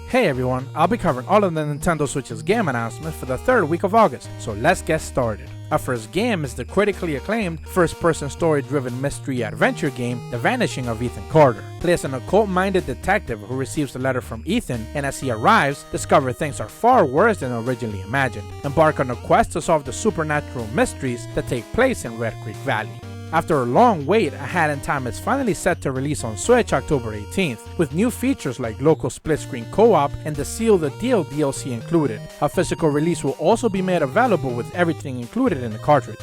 Hey everyone, I'll be covering all of the Nintendo Switch's game announcements for the third week of August, so let's get started. Our first game is the critically acclaimed first-person story-driven mystery adventure game, The Vanishing of Ethan Carter. Play as an occult-minded detective who receives a letter from Ethan, and as he arrives, discover things are far worse than originally imagined. Embark on a quest to solve the supernatural mysteries that take place in Red Creek Valley. After a long wait, A Hat in Time is finally set to release on Switch October 18th, with new features like local split-screen co-op and the Seal the Deal DLC included. A physical release will also be made available with everything included in the cartridge.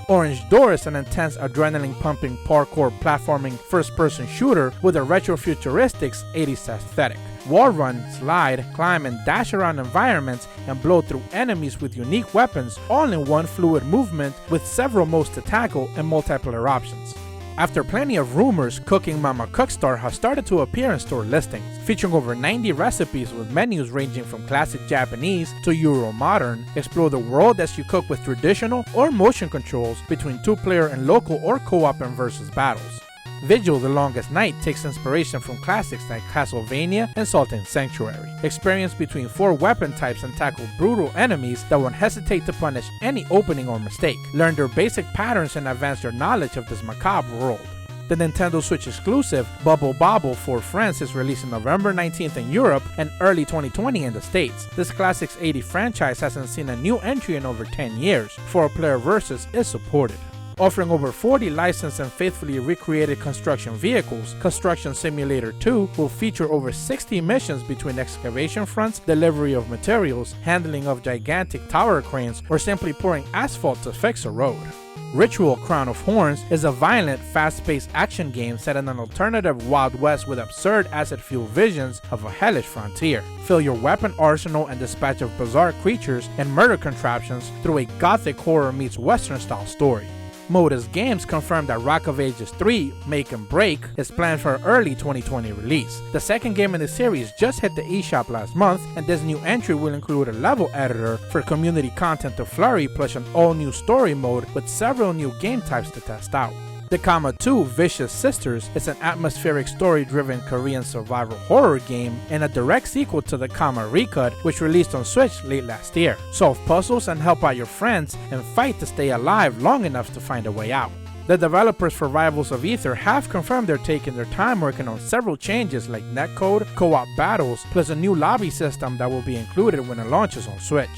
Orange Door is an intense adrenaline-pumping parkour platforming first-person shooter with a retro-futuristic 80s aesthetic. Wall run, slide, climb, and dash around environments and blow through enemies with unique weapons, all in one fluid movement with several modes to tackle and multiplayer options. After plenty of rumors, Cooking Mama Cookstar has started to appear in store listings, featuring over 90 recipes with menus ranging from classic Japanese to Euro modern. Explore the world as you cook with traditional or motion controls between 2-player and local or co-op and versus battles. Vigil: The Longest Night takes inspiration from classics like Castlevania and Salt and Sanctuary. Experience between 4 weapon types and tackle brutal enemies that won't hesitate to punish any opening or mistake. Learn their basic patterns and advance your knowledge of this macabre world. The Nintendo Switch exclusive Bubble Bobble for Friends is releasing November 19th in Europe and early 2020 in the States. This Classics 80 franchise hasn't seen a new entry in over 10 years. 4-player versus is supported. Offering over 40 licensed and faithfully recreated construction vehicles, Construction Simulator 2 will feature over 60 missions between excavation fronts, delivery of materials, handling of gigantic tower cranes, or simply pouring asphalt to fix a road. Ritual: Crown of Horns is a violent, fast-paced action game set in an alternative Wild West with absurd acid-fueled visions of a hellish frontier. Fill your weapon arsenal and dispatch of bizarre creatures and murder contraptions through a gothic horror meets western-style story. Modus Games confirmed that Rock of Ages 3 Make and Break is planned for an early 2020 release. The second game in the series just hit the eShop last month, and this new entry will include a level editor for community content to flurry, plus an all-new story mode with several new game types to test out. Dekama 2 Vicious Sisters is an atmospheric story-driven Korean survival horror game and a direct sequel to Dekama Recut, which released on Switch late last year. Solve puzzles and help out your friends and fight to stay alive long enough to find a way out. The developers for Rivals of Aether have confirmed they're taking their time working on several changes like netcode, co-op battles, plus a new lobby system that will be included when it launches on Switch.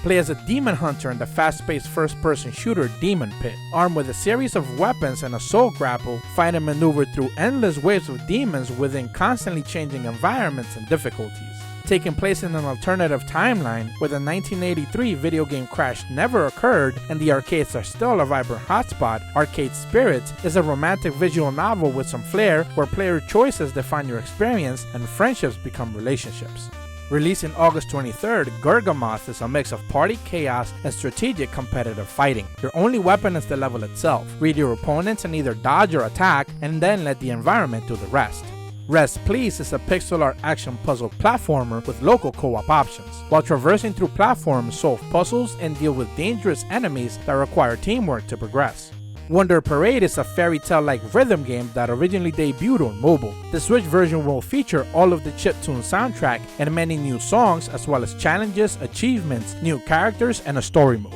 Play as a demon hunter in the fast-paced first-person shooter Demon Pit. Armed with a series of weapons and a soul grapple, fight and maneuver through endless waves of demons within constantly changing environments and difficulties. Taking place in an alternative timeline where the 1983 video game crash never occurred and the arcades are still a vibrant hotspot, Arcade Spirits is a romantic visual novel with some flair where player choices define your experience and friendships become relationships. Releasing August 23rd, Gargamoth is a mix of party chaos and strategic competitive fighting. Your only weapon is the level itself. Read your opponents and either dodge or attack, and then let the environment do the rest. Rest Please is a pixel art action puzzle platformer with local co-op options. While traversing through platforms, solve puzzles and deal with dangerous enemies that require teamwork to progress. Wonder Parade is a fairy tale-like rhythm game that originally debuted on mobile. The Switch version will feature all of the chiptune soundtrack and many new songs, as well as challenges, achievements, new characters, and a story mode.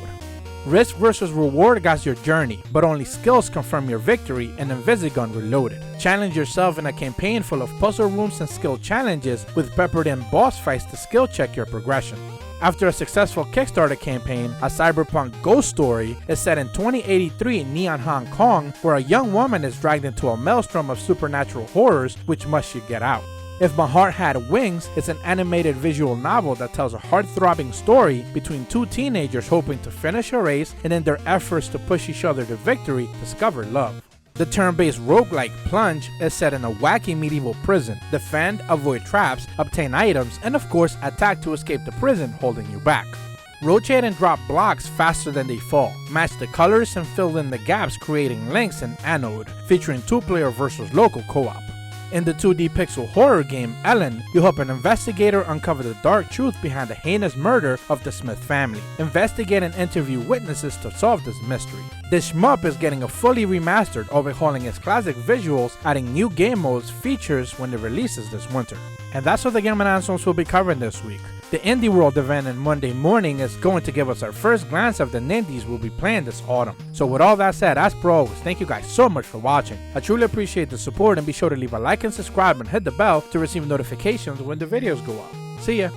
Risk vs. Reward guides your journey, but only skills confirm your victory in Invisigun Reloaded. Challenge yourself in a campaign full of puzzle rooms and skill challenges with peppered in boss fights to skill check your progression. After a successful Kickstarter campaign, a cyberpunk ghost story is set in 2083 Neon Hong Kong, where a young woman is dragged into a maelstrom of supernatural horrors which must she get out. If My Heart Had Wings is an animated visual novel that tells a heart-throbbing story between 2 teenagers hoping to finish a race and in their efforts to push each other to victory, discover love. The turn-based roguelike Plunge is set in a wacky medieval prison. Defend, avoid traps, obtain items, and of course attack to escape the prison holding you back. Rotate and drop blocks faster than they fall. Match the colors and fill in the gaps, creating links in Anode, featuring 2-player versus local co-op. In the 2D pixel horror game Ellen, you help an investigator uncover the dark truth behind the heinous murder of the Smith family. Investigate and interview witnesses to solve this mystery. This shmup is getting a fully remastered, overhauling its classic visuals, adding new game modes, features when it releases this winter. And that's what the Game Announcements will be covering this week. The Indie World event on Monday morning is going to give us our first glance of the Nindies we'll be playing this autumn. So with all that said, as per always, thank you guys so much for watching. I truly appreciate the support, and be sure to leave a like and subscribe and hit the bell to receive notifications when the videos go up. See ya!